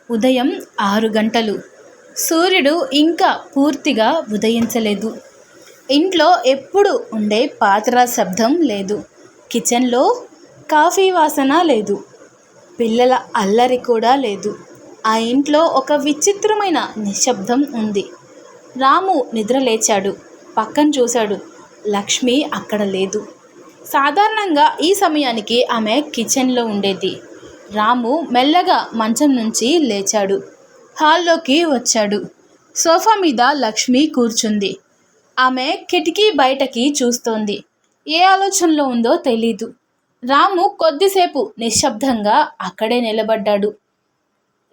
ఉదయం 6 గంటలు. సూర్యుడు ఇంకా పూర్తిగా ఉదయించలేదు. ఇంట్లో ఎప్పుడు ఉండే పాత్రల శబ్దం లేదు. కిచెన్లో కాఫీ వాసన లేదు. పిల్లల అల్లరి కూడా లేదు. ఆ ఇంట్లో ఒక విచిత్రమైన నిశ్శబ్దం ఉంది. రాము నిద్ర లేచాడు. పక్కన చూశాడు. లక్ష్మి అక్కడ లేదు. సాధారణంగా ఈ సమయానికి ఆమె కిచెన్లో ఉండేది. రాము మెల్లగా మంచం నుంచి లేచాడు. హాల్లోకి వచ్చాడు. సోఫా మీద లక్ష్మి కూర్చుంది. ఆమె కిటికీ బయటకి చూస్తోంది. ఏ ఆలోచనలో ఉందో తెలీదు. రాము కొద్దిసేపు నిశ్శబ్దంగా అక్కడే నిలబడ్డాడు.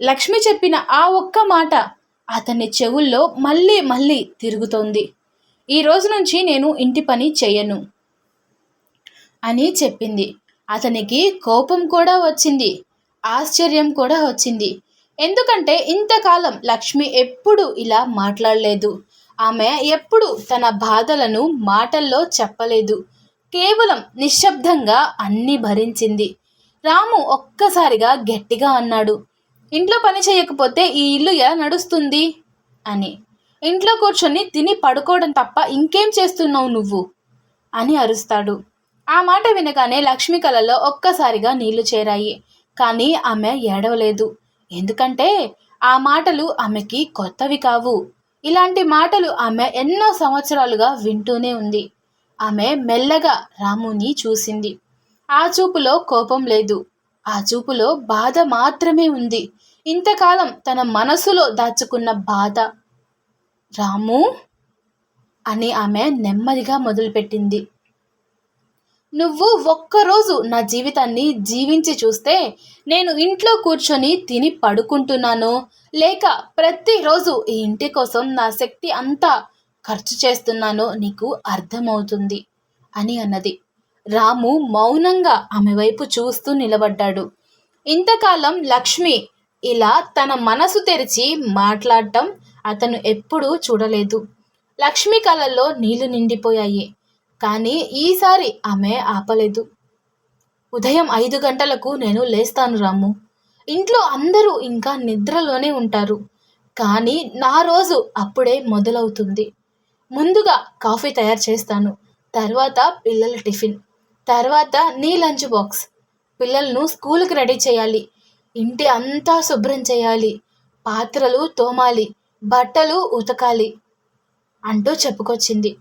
లక్ష్మి చెప్పిన ఆ ఒక్క మాట అతని చెవుల్లో మళ్ళీ మళ్ళీ తిరుగుతోంది. ఈ రోజు నుంచి నేను ఇంటి పని చెయ్యను అని చెప్పింది. అతనికి కోపం కూడా వచ్చింది. ఆశ్చర్యం కూడా వచ్చింది. ఎందుకంటే ఇంతకాలం లక్ష్మి ఎప్పుడూ ఇలా మాట్లాడలేదు. ఆమె ఎప్పుడు తన బాధలను మాటల్లో చెప్పలేదు. కేవలం నిశ్శబ్దంగా అన్నీ భరించింది. రాము ఒక్కసారిగా గట్టిగా అన్నాడు, ఇంట్లో పని చేయకపోతే ఈ ఇల్లు ఎలా నడుస్తుంది అని. ఇంట్లో కూర్చొని తిని పడుకోవడం తప్ప ఇంకేం చేస్తున్నావు నువ్వు అని అరుస్తాడు. ఆ మాట వినగానే లక్ష్మి కళ్ళలో ఒక్కసారిగా నీళ్లు చేరాయి. కానీ ఆమె ఏడవలేదు. ఎందుకంటే ఆ మాటలు ఆమెకి కొత్తవి కావు. ఇలాంటి మాటలు ఆమె ఎన్నో సంవత్సరాలుగా వింటూనే ఉంది. ఆమె మెల్లగా రాముని చూసింది. ఆ చూపులో కోపం లేదు. ఆ చూపులో బాధ మాత్రమే ఉంది. ఇంతకాలం తన మనసులో దాచుకున్న బాధ. రాము అని ఆమె నెమ్మదిగా మొదలుపెట్టింది. నువ్వు ఒక్కరోజు నా జీవితాన్ని జీవించి చూస్తే నేను ఇంట్లో కూర్చొని తిని పడుకుంటున్నానో లేక ప్రతిరోజు ఈ ఇంటి కోసం నా శక్తి అంతా ఖర్చు చేస్తున్నానో నీకు అర్థమవుతుంది అని అన్నది. రాము మౌనంగా ఆమె వైపు చూస్తూ నిలబడ్డాడు. ఇంతకాలం లక్ష్మి ఇలా తన మనసు తెరిచి మాట్లాడటం అతను ఎప్పుడూ చూడలేదు. లక్ష్మి కళ్ళల్లో నీళ్లు నిండిపోయాయి. కానీ ఈసారి ఆమె ఆపలేదు. ఉదయం 5 గంటలకు నేను లేస్తాను రాము. ఇంట్లో అందరూ ఇంకా నిద్రలోనే ఉంటారు. కానీ నా రోజు అప్పుడే మొదలవుతుంది. ముందుగా కాఫీ తయారు చేస్తాను. తర్వాత పిల్లల టిఫిన్. తర్వాత నీ లంచ్ బాక్స్. పిల్లలను స్కూల్కి రెడీ చేయాలి. ఇంటి అంతా శుభ్రం చేయాలి. పాత్రలు తోమాలి. బట్టలు ఉతకాలి అంటూ చెప్పుకొచ్చింది.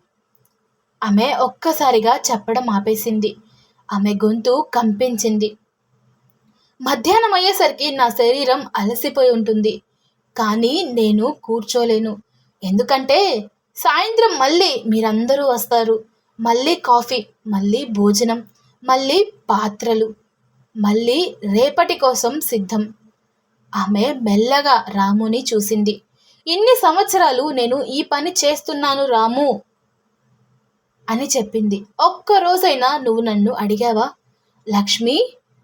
ఆమె ఒక్కసారిగా చెప్పడం ఆపేసింది. ఆమె గొంతు కంపించింది. మధ్యాహ్నం అయ్యేసరికి నా శరీరం అలసిపోయి ఉంటుంది. కానీ నేను కూర్చోలేను. ఎందుకంటే సాయంత్రం మళ్ళీ మీరందరూ వస్తారు. మళ్ళీ కాఫీ, మళ్ళీ భోజనం, మళ్ళీ పాత్రలు, మళ్ళీ రేపటి కోసం సిద్ధం. ఆమె మెల్లగా రాముని చూసింది. ఇన్ని సంవత్సరాలు నేను ఈ పని చేస్తున్నాను రాము అని చెప్పింది. ఒక్కరోజైనా నువ్వు నన్ను అడిగావా, లక్ష్మి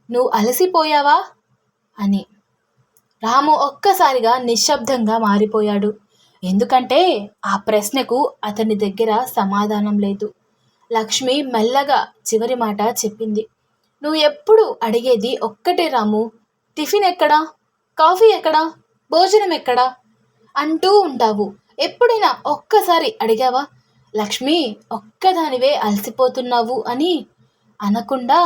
నువ్వు అలసిపోయావా అని? రాము ఒక్కసారిగా నిశ్శబ్దంగా మారిపోయాడు. ఎందుకంటే ఆ ప్రశ్నకు అతని దగ్గర సమాధానం లేదు. లక్ష్మి మెల్లగా చివరి మాట చెప్పింది. నువ్వు ఎప్పుడు అడిగేది ఒక్కటే రాము, టిఫిన్ ఎక్కడా, కాఫీ ఎక్కడా, భోజనం ఎక్కడా అంటూ ఉంటావు. ఎప్పుడైనా ఒక్కసారి అడిగావా, లక్ష్మి ఒక్కదానివే అలసిపోతున్నావు అని అనకుండా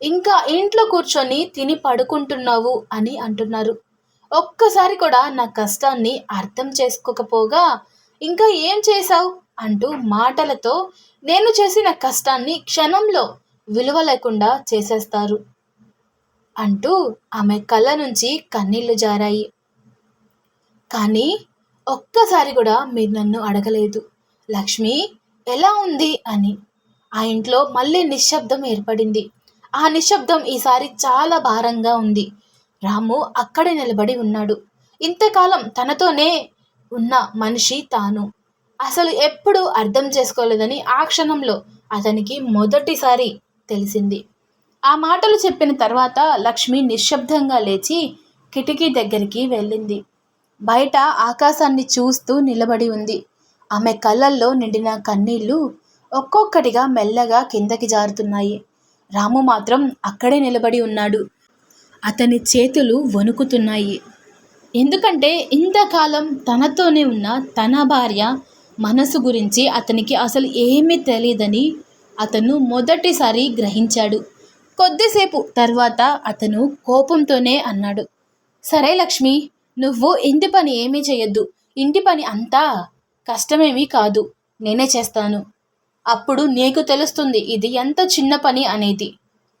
ఇంకా ఇంట్లో కూర్చొని తిని పడుకుంటున్నావు అని అంటున్నారు. ఒక్కసారి కూడా నా కష్టాన్ని అర్థం చేసుకోకపోగా ఇంకా ఏం చేశావు అంటూ మాటలతో నేను చేసిన కష్టాన్ని క్షణంలో విలువ లేకుండా చేసేస్తారు అంటూ ఆమె కళ్ళ నుంచి కన్నీళ్లు జారాయి. కానీ ఒక్కసారి కూడా మీరు నన్ను అడగలేదు, లక్ష్మి ఎలా ఉంది అని. ఆ ఇంట్లో మళ్ళీ నిశ్శబ్దం ఏర్పడింది. ఆ నిశ్శబ్దం ఈసారి చాలా భారంగా ఉంది. రాము అక్కడే నిలబడి ఉన్నాడు. ఇంతకాలం తనతోనే ఉన్న మనిషి తాను అసలు ఎప్పుడూ అర్థం చేసుకోలేదని ఆ క్షణంలో అతనికి మొదటిసారి తెలిసింది. ఆ మాటలు చెప్పిన తర్వాత లక్ష్మి నిశ్శబ్దంగా లేచి కిటికీ దగ్గరికి వెళ్ళింది. బయట ఆకాశాన్ని చూస్తూ నిలబడి ఉంది. ఆమె కళ్ళల్లో నిండిన కన్నీళ్లు ఒక్కొక్కటిగా మెల్లగా కిందకి జారుతున్నాయి. రాము మాత్రం అక్కడే నిలబడి ఉన్నాడు. అతని చేతులు వణుకుతున్నాయి. ఎందుకంటే ఇంతకాలం తనతోనే ఉన్న తన భార్య మనసు గురించి అతనికి అసలు ఏమీ తెలియదని అతను మొదటిసారి గ్రహించాడు. కొద్దిసేపు తర్వాత అతను కోపంతోనే అన్నాడు, సరే లక్ష్మి, నువ్వు ఇంటి పని ఏమీ చేయొద్దు. ఇంటి పని అంతా కష్టమేమీ కాదు, నేనే చేస్తాను. అప్పుడు నీకు తెలుస్తుంది ఇది ఎంత చిన్న పని అనేది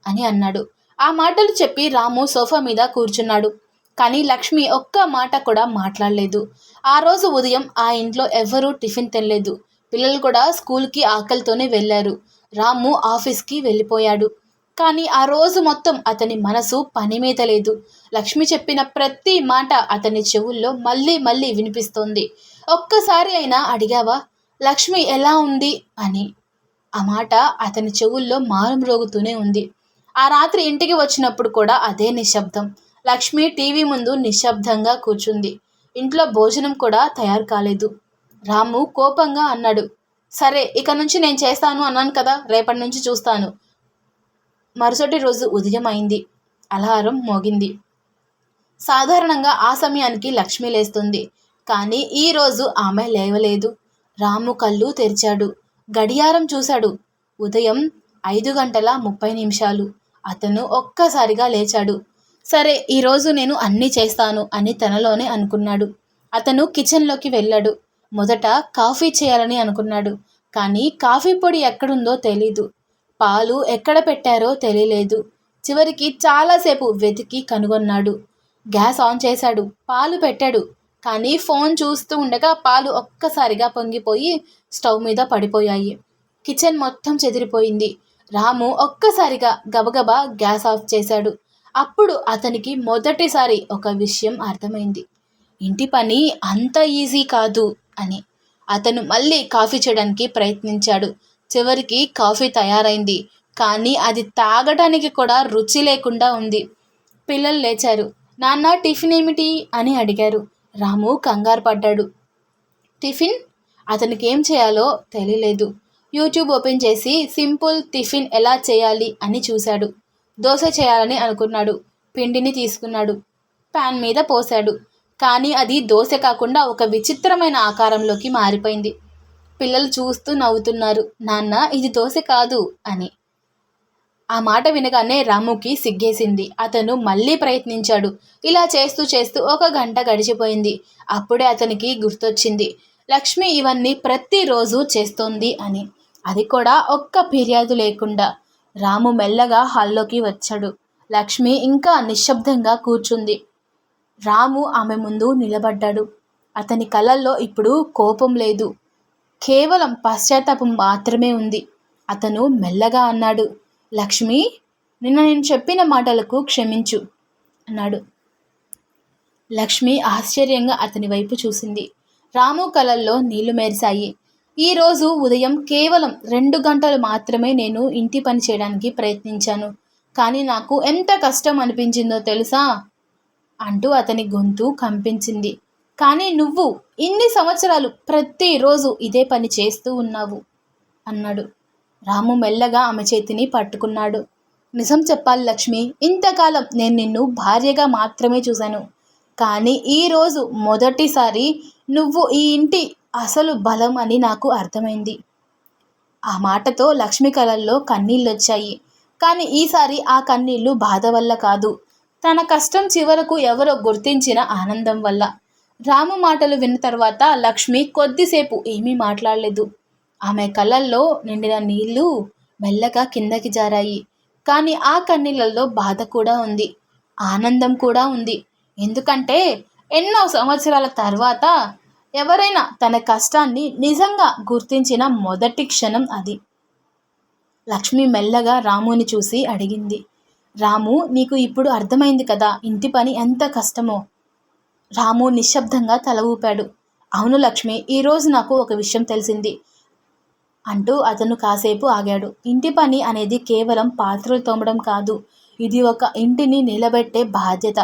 అని అన్నాడు. ఆ మాటలు చెప్పి రాము సోఫా మీద కూర్చున్నాడు. కానీ లక్ష్మి ఒక్క మాట కూడా మాట్లాడలేదు. ఆ రోజు ఉదయం ఆ ఇంట్లో ఎవ్వరూ టిఫిన్ తినలేదు. పిల్లలు కూడా స్కూల్కి ఆకలితోనే వెళ్ళారు. రాము ఆఫీస్కి వెళ్ళిపోయాడు. కానీ ఆ రోజు మొత్తం అతని మనసు పని మీద లేదు. లక్ష్మి చెప్పిన ప్రతి మాట అతని చెవుల్లో మళ్ళీ మళ్ళీ వినిపిస్తోంది. ఒక్కసారి అయినా అడిగావా లక్ష్మి ఎలా ఉంది అని? ఆ మాట అతని చెవుల్లో మారుమ్రోగుతూనే ఉంది. ఆ రాత్రి ఇంటికి వచ్చినప్పుడు కూడా అదే నిశ్శబ్దం. లక్ష్మి టీవీ ముందు నిశ్శబ్దంగా కూర్చుంది. ఇంట్లో భోజనం కూడా తయారు కాలేదు. రాము కోపంగా అన్నాడు, సరే ఇక నుంచి నేను చేస్తాను అన్నాను కదా, రేపటి నుంచి చూస్తాను. మరుసటి రోజు ఉదయం అయింది. అలారం మోగింది. సాధారణంగా ఆ సమయానికి లక్ష్మి లేస్తుంది. కానీ ఈరోజు ఆమె లేవలేదు. రాము కళ్ళు తెరిచాడు. గడియారం చూశాడు. ఉదయం 5:30 అతను ఒక్కసారిగా లేచాడు. సరే ఈరోజు నేను అన్నీ చేస్తాను అని తనలోనే అనుకున్నాడు. అతను కిచెన్లోకి వెళ్ళాడు. మొదట కాఫీ చేయాలని అనుకున్నాడు. కానీ కాఫీ పొడి ఎక్కడుందో తెలీదు. పాలు ఎక్కడ పెట్టారో తెలియలేదు. చివరికి చాలాసేపు వెతికి కనుగొన్నాడు. గ్యాస్ ఆన్ చేశాడు. పాలు పెట్టాడు. కానీ ఫోన్ చూస్తూ ఉండగా పాలు ఒక్కసారిగా పొంగిపోయి స్టవ్ మీద పడిపోయాయి. కిచెన్ మొత్తం చెదిరిపోయింది. రాము ఒక్కసారిగా గబగబా గ్యాస్ ఆఫ్ చేశాడు. అప్పుడు అతనికి మొదటిసారి ఒక విషయం అర్థమైంది. ఇంటి పని అంత ఈజీ కాదు అని. అతను మళ్ళీ కాఫీ చేయడానికి ప్రయత్నించాడు. చివరికి కాఫీ తయారైంది. కానీ అది తాగడానికి కూడా రుచి లేకుండా ఉంది. పిల్లలు లేచారు. నాన్న టిఫిన్ ఏమిటి అని అడిగారు. రాము కంగారు పడ్డాడు. టిఫిన్? అతనికి ఏం చేయాలో తెలియలేదు. యూట్యూబ్ ఓపెన్ చేసి సింపుల్ టిఫిన్ ఎలా చేయాలి అని చూశాడు. దోశ చేయాలని అనుకున్నాడు. పిండిని తీసుకున్నాడు. ప్యాన్ మీద పోశాడు. కానీ అది దోశ కాకుండా ఒక విచిత్రమైన ఆకారంలోకి మారిపోయింది. పిల్లలు చూస్తూ నవ్వుతున్నారు. నాన్న ఇది దోశ కాదు అని. ఆ మాట వినగానే రాముకి సిగ్గేసింది. అతను మళ్ళీ ప్రయత్నించాడు. ఇలా చేస్తూ చేస్తూ 1 గంట గడిచిపోయింది. అప్పుడే అతనికి గుర్తొచ్చింది, లక్ష్మి ఇవన్నీ ప్రతిరోజు చేస్తోంది అని. అది కూడా ఒక్క ఫిర్యాదు లేకుండా. రాము మెల్లగా హాల్లోకి వచ్చాడు. లక్ష్మి ఇంకా నిశ్శబ్దంగా కూర్చుంది. రాము ఆమె ముందు నిలబడ్డాడు. అతని కళ్ళల్లో ఇప్పుడు కోపం లేదు, కేవలం పశ్చాత్తాపం మాత్రమే ఉంది. అతను మెల్లగా అన్నాడు, లక్ష్మి, నిన్న నేను చెప్పిన మాటలకు క్షమించు అన్నాడు. లక్ష్మి ఆశ్చర్యంగా అతని వైపు చూసింది. రాము కళ్ళల్లో నీళ్లు మెరిశాయి. ఈరోజు ఉదయం కేవలం 2 గంటలు మాత్రమే నేను ఇంటి పని చేయడానికి ప్రయత్నించాను. కానీ నాకు ఎంత కష్టం అనిపించిందో తెలుసా అంటూ అతని గొంతు కంపించింది. కానీ నువ్వు ఇన్ని సంవత్సరాలు ప్రతిరోజు ఇదే పని చేస్తూ ఉన్నావు అన్నాడు. రాము మెల్లగా ఆమె చేతిని పట్టుకున్నాడు. నిజం చెప్పాలి లక్ష్మి, ఇంతకాలం నేను నిన్ను భార్యగా మాత్రమే చూశాను. కానీ ఈరోజు మొదటిసారి నువ్వు ఈ ఇంటి అసలు బలం అని నాకు అర్థమైంది. ఆ మాటతో లక్ష్మి కళ్ళల్లో కన్నీళ్ళొచ్చాయి. కానీ ఈసారి ఆ కన్నీళ్లు బాధ వల్ల కాదు, తన కష్టం చివరకు ఎవరో గుర్తించిన ఆనందం వల్ల. రాము మాటలు విన్న తర్వాత లక్ష్మి కొద్దిసేపు ఏమీ మాట్లాడలేదు. ఆమె కళ్ళల్లో నిండిన నీళ్లు మెల్లగా కిందకి జారాయి. కానీ ఆ కన్నీళ్ళల్లో బాధ కూడా ఉంది, ఆనందం కూడా ఉంది. ఎందుకంటే ఎన్నో సంవత్సరాల తర్వాత ఎవరైనా తన కష్టాన్ని నిజంగా గుర్తించిన మొదటి క్షణం అది. లక్ష్మి మెల్లగా రాముని చూసి అడిగింది, రాము, నీకు ఇప్పుడు అర్థమైంది కదా ఇంటి పని ఎంత కష్టమో? రాము నిశ్శబ్దంగా తల ఊపాడు. అవును లక్ష్మి, ఈరోజు నాకు ఒక విషయం తెలిసింది అంటూ అతను కాసేపు ఆగాడు. ఇంటి పని అనేది కేవలం పాత్రలు తోమడం కాదు, ఇది ఒక ఇంటిని నిలబెట్టే బాధ్యత.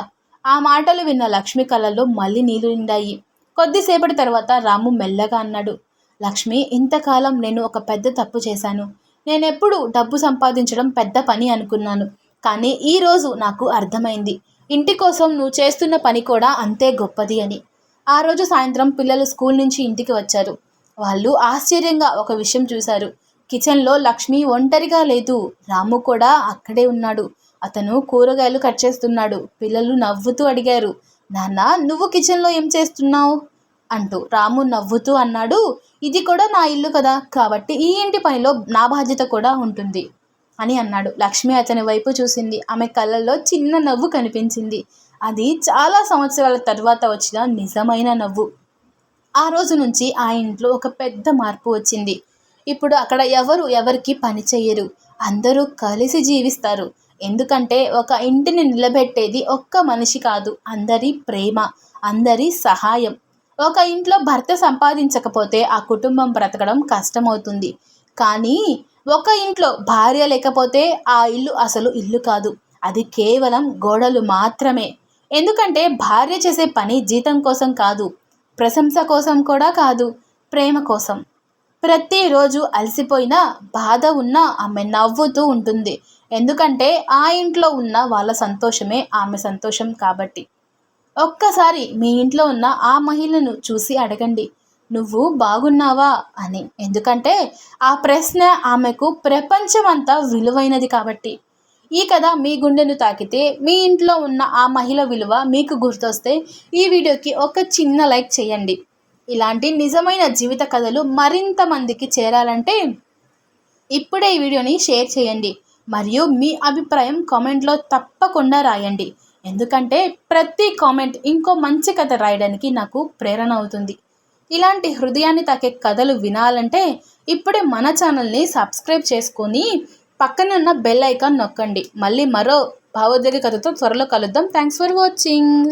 ఆ మాటలు విన్న లక్ష్మి కళ్ళల్లో మళ్ళీ నీళ్లు నిండాయి. కొద్దిసేపటి తర్వాత రాము మెల్లగా అన్నాడు, లక్ష్మి, ఇంతకాలం నేను ఒక పెద్ద తప్పు చేశాను. నేనెప్పుడు డబ్బు సంపాదించడం పెద్ద పని అనుకున్నాను. కానీ ఈరోజు నాకు అర్థమైంది, ఇంటి కోసం నువ్వు చేస్తున్న పని కూడా అంతే గొప్పది అని. ఆ రోజు సాయంత్రం పిల్లలు స్కూల్ నుంచి ఇంటికి వచ్చారు. వాళ్ళు ఆశ్చర్యంగా ఒక విషయం చూశారు. కిచెన్లో లక్ష్మి ఒంటరిగా లేదు. రాము కూడా అక్కడే ఉన్నాడు. అతను కూరగాయలు కట్ చేస్తున్నాడు. పిల్లలు నవ్వుతూ అడిగారు, నాన్న నువ్వు కిచెన్లో ఏం చేస్తున్నావు అంటూ. రాము నవ్వుతూ అన్నాడు, ఇది కూడా నా ఇల్లు కదా, కాబట్టి ఈ ఇంటి పనిలో నా బాధ్యత కూడా ఉంటుంది అని అన్నాడు. లక్ష్మి అతని వైపు చూసింది. ఆమె కళ్ళల్లో చిన్న నవ్వు కనిపించింది. అది చాలా సంవత్సరాల తర్వాత వచ్చిన నిజమైన నవ్వు. ఆ రోజు నుంచి ఆ ఇంట్లో ఒక పెద్ద మార్పు వచ్చింది. ఇప్పుడు అక్కడ ఎవరికి పని చెయ్యరు. అందరూ కలిసి జీవిస్తారు. ఎందుకంటే ఒక ఇంటిని నిలబెట్టేది ఒక్క మనిషి కాదు, అందరి ప్రేమ, అందరి సహాయం. ఒక ఇంట్లో భర్త సంపాదించకపోతే ఆ కుటుంబం బ్రతకడం కష్టమవుతుంది. కానీ ఒక ఇంట్లో భార్య లేకపోతే ఆ ఇల్లు అసలు ఇల్లు కాదు, అది కేవలం గోడలు మాత్రమే. ఎందుకంటే భార్య చేసే పని జీతం కోసం కాదు, ప్రశంస కోసం కూడా కాదు, ప్రేమ కోసం. ప్రతిరోజు అలసిపోయినా బాధ ఉన్నా ఆమె నవ్వుతూ ఉంటుంది. ఎందుకంటే ఆ ఇంట్లో ఉన్న వాళ్ళ సంతోషమే ఆమె సంతోషం కాబట్టి. ఒక్కసారి మీ ఇంట్లో ఉన్న ఆ మహిళను చూసి అడగండి, నువ్వు బాగున్నావా అని. ఎందుకంటే ఆ ప్రశ్న ఆమెకు ప్రపంచమంతా విలువైనది కాబట్టి. ఈ కథ మీ గుండెను తాకితే, మీ ఇంట్లో ఉన్న ఆ మహిళ విలువ మీకు గుర్తొస్తే ఈ వీడియోకి ఒక చిన్న లైక్ చేయండి. ఇలాంటి నిజమైన జీవిత కథలు మరింత మందికి చేరాలంటే ఇప్పుడే ఈ వీడియోని షేర్ చేయండి. మరియు మీ అభిప్రాయం కామెంట్లో తప్పకుండా రాయండి. ఎందుకంటే ప్రతి కామెంట్ ఇంకో మంచి కథ రాయడానికి నాకు ప్రేరణ అవుతుంది. ఇలాంటి హృదయాన్ని తాకే కథలు వినాలంటే ఇప్పుడే మన ఛానల్ని సబ్స్క్రైబ్ చేసుకొని పక్కనున్న బెల్ ఐకాన్ నొక్కండి. మళ్ళీ మరో భావోద్వేగ కథతో త్వరలో కలుద్దాం. Thanks for watching.